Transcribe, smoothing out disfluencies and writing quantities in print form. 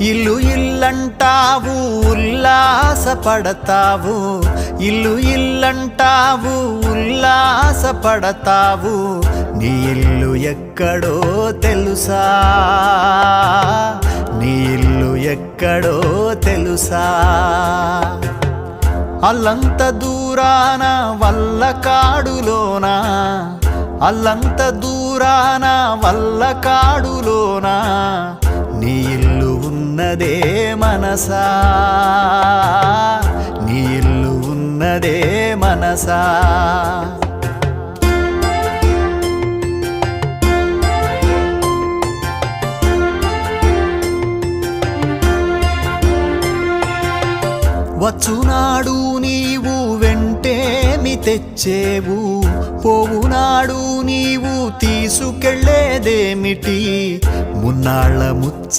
ఇల్లు ఇల్లంటావు ఉల్లాసపడతావు, ఇల్లు ఇల్లంటావు ఉల్లాసపడతావు, నీ ఇల్లు ఎక్కడో తెలుసా, నీ ఇల్లు ఎక్కడో తెలుసా. అల్లంత దూరాన వల్లకాడులోన, అల్లంత దూరాన వల్లకాడులోన, నీ ఇల్లు ఉన్నదే మనసా, నీ ఇల్లు ఉన్నదే మనసా. వచ్చునాడు నీవు వెంటేమి తెచ్చేవు, పోవునాడు నీవు తీసుకెళ్ళేదేమిటి, మున్నాళ్ళ ముచ్చ